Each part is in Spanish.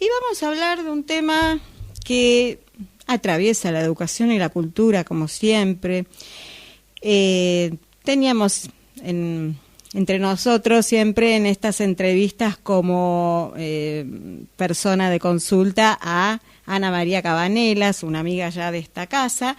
Y vamos a hablar de un tema que atraviesa la educación y la cultura, como siempre. Teníamos entre nosotros siempre en estas entrevistas como persona de consulta a Ana María Cabanelas, una amiga ya de esta casa,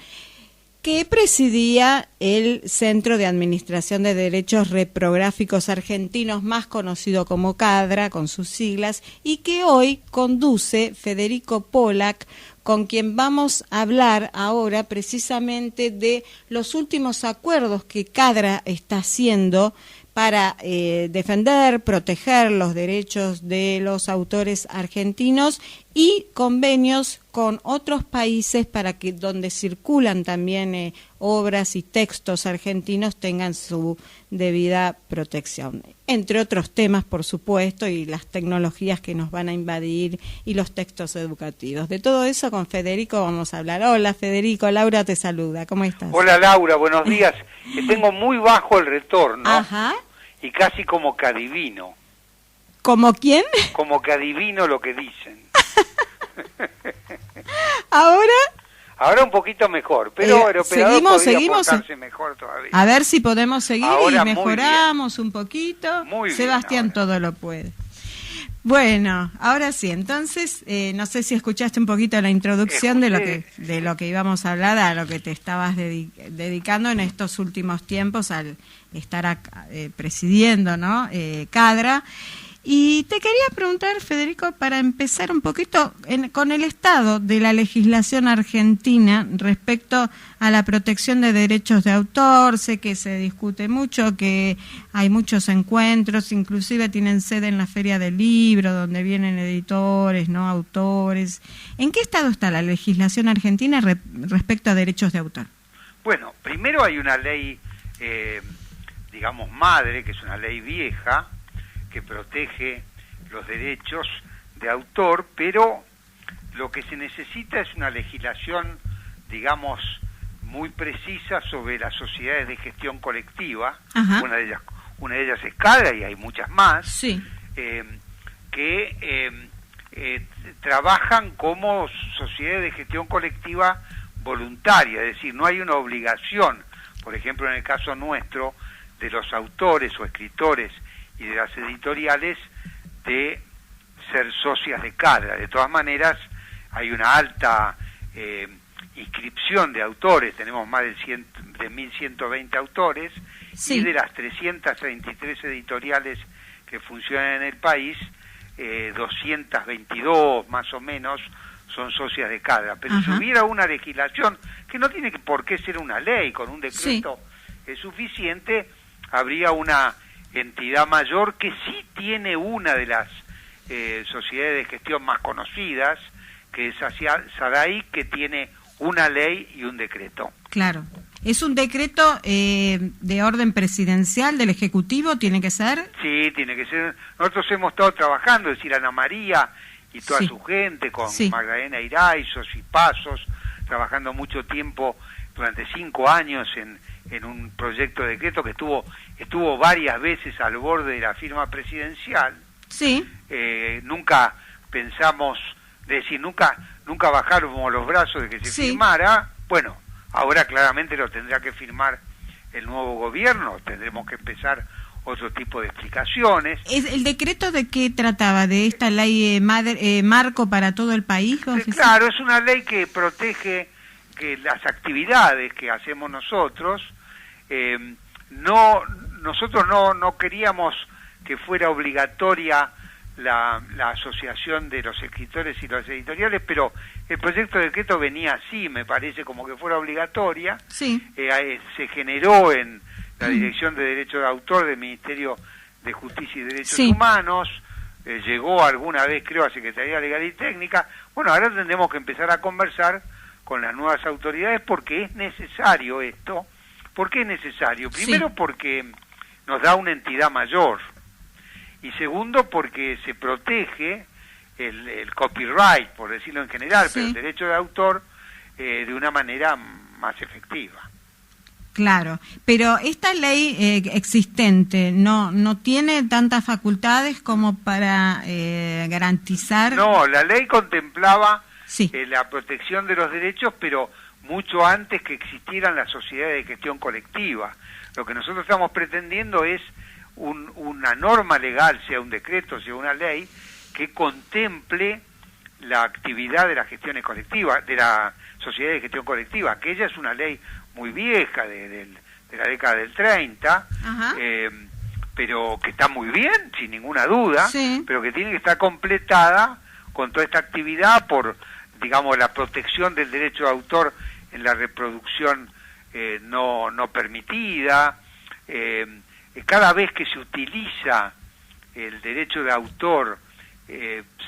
que presidía el Centro de Administración de Derechos Reprográficos Argentinos, más conocido como CADRA, con sus siglas, y que hoy conduce Federico Pollack, con quien vamos a hablar ahora precisamente de los últimos acuerdos que CADRA está haciendo para defender, proteger los derechos de los autores argentinos y convenios con otros países para que donde circulan también obras y textos argentinos tengan su debida protección. Entre otros temas, por supuesto, y las tecnologías que nos van a invadir y los textos educativos. De todo eso con Federico vamos a hablar. Hola Federico, Laura te saluda. ¿Cómo estás? Hola Laura, buenos días. Tengo muy bajo el retorno. Ajá. Y casi como que adivino. ¿Como quién? Como que adivino lo que dicen. Ahora un poquito mejor, pero el operador podría portarse mejor todavía. A ver si podemos seguir ahora y mejoramos un poquito. Muy Sebastián bien, todo lo puede. Bueno, ahora sí, entonces, no sé si escuchaste un poquito la introducción de lo que íbamos a hablar, a lo que te estabas dedicando en estos últimos tiempos al estar presidiendo, ¿no? CADRA. Y te quería preguntar, Federico, para empezar un poquito con el estado de la legislación argentina respecto a la protección de derechos de autor. Sé que se discute mucho, que hay muchos encuentros, inclusive tienen sede en la Feria del Libro, donde vienen editores, no autores. ¿En qué estado está la legislación argentina respecto a derechos de autor? Bueno, primero hay una ley, digamos, madre, que es una ley vieja, que protege los derechos de autor, pero lo que se necesita es una legislación, digamos, muy precisa sobre las sociedades de gestión colectiva. Una de ellas es CADRA y hay muchas más, sí. Que trabajan como sociedades de gestión colectiva voluntaria, es decir, no hay una obligación, por ejemplo, en el caso nuestro, de los autores o escritores y de las editoriales de ser socias de CADRA. De todas maneras, hay una alta inscripción de autores, tenemos más de 1.120 autores, sí. Y de las 333 editoriales que funcionan en el país, 222 más o menos son socias de CADRA. Pero si hubiera una legislación, que no tiene por qué ser una ley, con un decreto es suficiente, habría una entidad mayor que sí tiene una de las sociedades de gestión más conocidas, que es SADAI, que tiene una ley y un decreto. Claro. ¿Es un decreto de orden presidencial del Ejecutivo? ¿Tiene que ser? Sí, tiene que ser. Nosotros hemos estado trabajando, es decir, Ana María y toda su gente, con Magdalena Iraizos y Pasos, trabajando mucho tiempo, durante 5 años, en un proyecto de decreto que estuvo varias veces al borde de la firma presidencial. Sí. Nunca pensamos, nunca bajamos los brazos de que se firmara. Bueno, ahora claramente lo tendrá que firmar el nuevo gobierno, tendremos que empezar otro tipo de explicaciones. ¿El decreto de qué trataba? ¿De esta ley marco para todo el país? Claro, es una ley que protege que las actividades que hacemos nosotros, nosotros no queríamos que fuera obligatoria la asociación de los escritores y los editoriales, pero el proyecto de decreto venía así, me parece, como que fuera obligatoria. Sí. Se generó en la Dirección de Derechos de Autor del Ministerio de Justicia y Derechos Humanos, llegó alguna vez, creo, a Secretaría Legal y Técnica. Bueno, ahora tendremos que empezar a conversar con las nuevas autoridades porque es necesario esto. ¿Por qué es necesario? Primero porque nos da una entidad mayor, y segundo porque se protege el copyright, por decirlo en general, pero el derecho de autor de una manera más efectiva. Claro, pero esta ley existente no tiene tantas facultades como para garantizar... No, la ley contemplaba sí. La protección de los derechos, pero mucho antes que existieran las sociedades de gestión colectiva. Lo que nosotros estamos pretendiendo es una norma legal, sea un decreto, sea una ley, que contemple la actividad de las gestiones colectivas, de la sociedad de gestión colectiva. Aquella es una ley muy vieja, de la década del 30, pero que está muy bien, sin ninguna duda, sí. pero que tiene que estar completada con toda esta actividad por, digamos, la protección del derecho de autor en la reproducción no permitida. Cada vez que se utiliza el derecho de autor,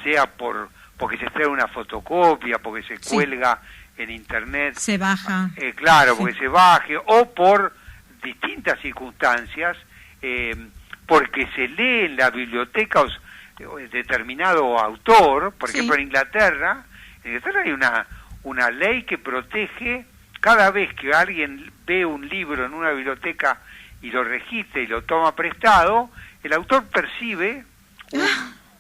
sea porque se extrae una fotocopia, porque se cuelga en internet, se baja, claro, porque se baje, o por distintas circunstancias, porque se lee en la biblioteca determinado autor, por ejemplo en Inglaterra hay una ley que protege cada vez que alguien ve un libro en una biblioteca y lo registra y lo toma prestado, el autor percibe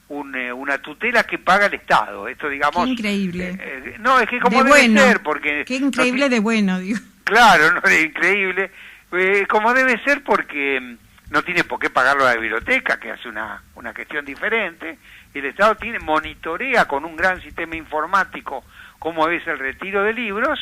una tutela que paga el Estado. Esto, digamos... Qué increíble. No, es que como de debe bueno. ser, porque... Qué increíble no, de bueno, digo. Claro, no es increíble. Como debe ser porque no tiene por qué pagarlo a la biblioteca, que hace una gestión diferente. El Estado monitorea con un gran sistema informático cómo es el retiro de libros,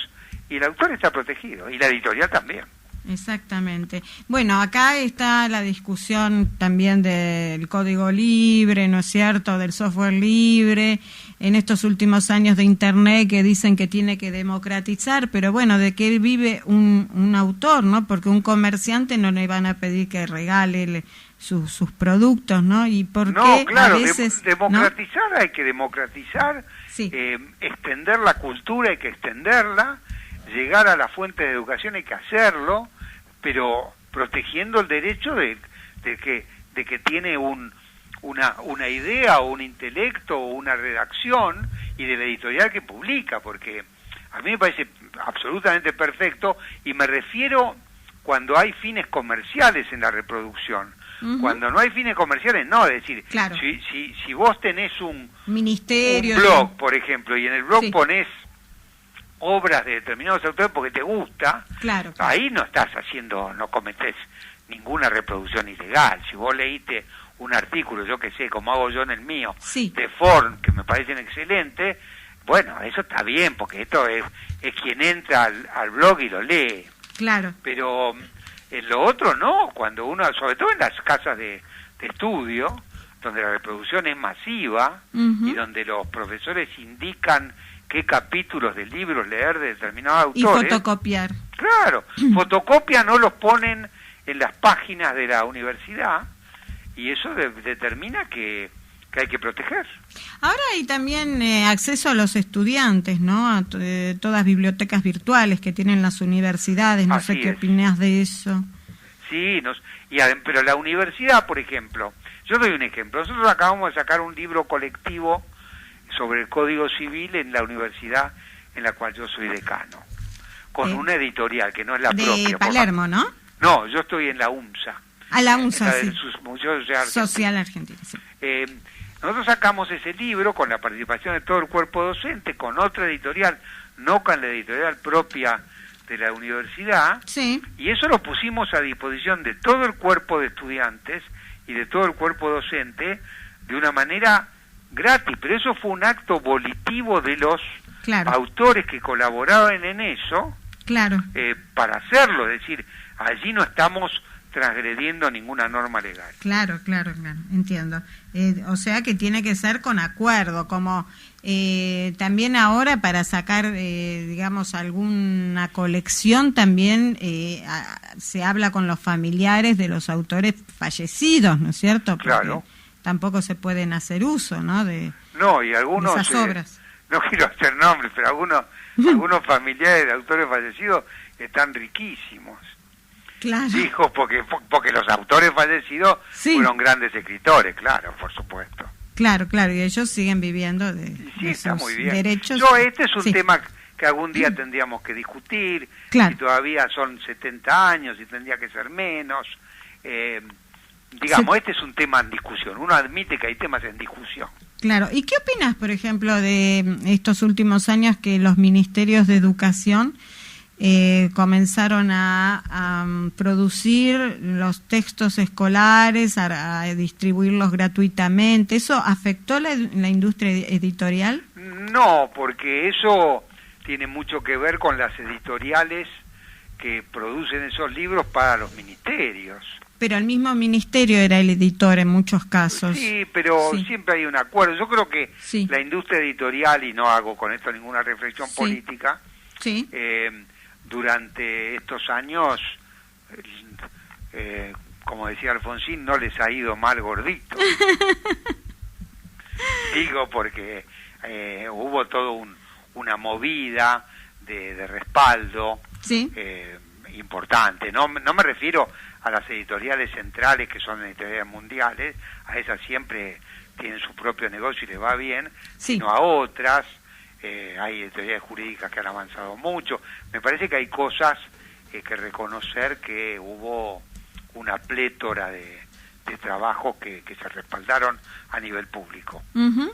y el autor está protegido, y la editorial también. Exactamente. Bueno, acá está la discusión también del código libre, ¿no es cierto?, del software libre, en estos últimos años de Internet, que dicen que tiene que democratizar, pero bueno, ¿de qué vive un autor, no? Porque un comerciante no le van a pedir que regale sus productos, ¿no? ¿Y por qué claro, a veces... democratizar, ¿no? hay que democratizar, sí. Extender la cultura, hay que extenderla, llegar a la fuente de educación hay que hacerlo, pero protegiendo el derecho de que tiene una idea o un intelecto o una redacción, y de la editorial que publica, porque a mí me parece absolutamente perfecto, y me refiero cuando hay fines comerciales en la reproducción. Cuando no hay fines comerciales, no, es decir, claro. si vos tenés un ministerio, un blog, por ejemplo, y en el blog sí. ponés obras de determinados autores porque te gusta, claro. ahí no cometés ninguna reproducción ilegal. Si vos leíste un artículo, yo que sé, como hago yo en el mío, sí. de Forn, que me parecen excelentes, bueno, eso está bien, porque esto es quien entra al blog y lo lee. Claro. Pero en lo otro no, cuando uno, sobre todo en las casas de estudio, donde la reproducción es masiva, y donde los profesores indican qué capítulos de libros leer de determinados autores. Y fotocopiar. Claro, fotocopian, no los ponen en las páginas de la universidad, y eso determina que hay que proteger. Ahora hay también acceso a los estudiantes, ¿no? A todas bibliotecas virtuales que tienen las universidades, no sé qué opinás de eso. Sí, pero la universidad, por ejemplo, yo doy un ejemplo, nosotros acabamos de sacar un libro colectivo sobre el Código Civil en la universidad en la cual yo soy decano, con una editorial que no es la propia. De Palermo, ¿no? No, yo estoy en la UNSA. A la UNSA, sí. Museo Social Argentino, sí. Nosotros sacamos ese libro con la participación de todo el cuerpo docente, con otra editorial, no con la editorial propia de la universidad, sí. Y eso lo pusimos a disposición de todo el cuerpo de estudiantes y de todo el cuerpo docente de una manera gratis, pero eso fue un acto volitivo de los autores que colaboraban en eso, claro. Para hacerlo, es decir, allí no estamos transgrediendo ninguna norma legal. Claro, entiendo. O sea que tiene que ser con acuerdo, como también ahora para sacar, digamos, alguna colección también se habla con los familiares de los autores fallecidos, ¿no es cierto? Porque claro. Tampoco se pueden hacer uso, ¿no? Y algunos, de esas obras. No quiero hacer nombres, pero algunos familiares de autores fallecidos están riquísimos. Claro. Hijos, porque los autores fallecidos fueron grandes escritores, claro, por supuesto. Claro, y ellos siguen viviendo de está sus muy bien. derechos. Este es un tema que algún día tendríamos que discutir, Claro. si todavía son 70 años, si tendría que ser menos. Digamos, este es un tema en discusión, uno admite que hay temas en discusión. Claro. ¿Y qué opinas, por ejemplo, de estos últimos años que los ministerios de educación comenzaron a producir los textos escolares, a distribuirlos gratuitamente? ¿Eso afectó la industria editorial? No, porque eso tiene mucho que ver con las editoriales que producen esos libros para los ministerios. Pero el mismo ministerio era el editor en muchos casos. Sí, pero Sí. siempre hay un acuerdo. Yo creo que Sí. la industria editorial, y no hago con esto ninguna reflexión Sí. política, Sí. durante estos años, como decía Alfonsín, no les ha ido mal gordito. Digo porque hubo todo una movida de respaldo Sí. importante. No me refiero a las editoriales centrales, que son editoriales mundiales, a esas siempre tienen su propio negocio y les va bien, Sí. sino a otras. Hay editoriales jurídicas que han avanzado mucho. Me parece que hay cosas que reconocer, que hubo una plétora de trabajos que se respaldaron a nivel público. Ujú.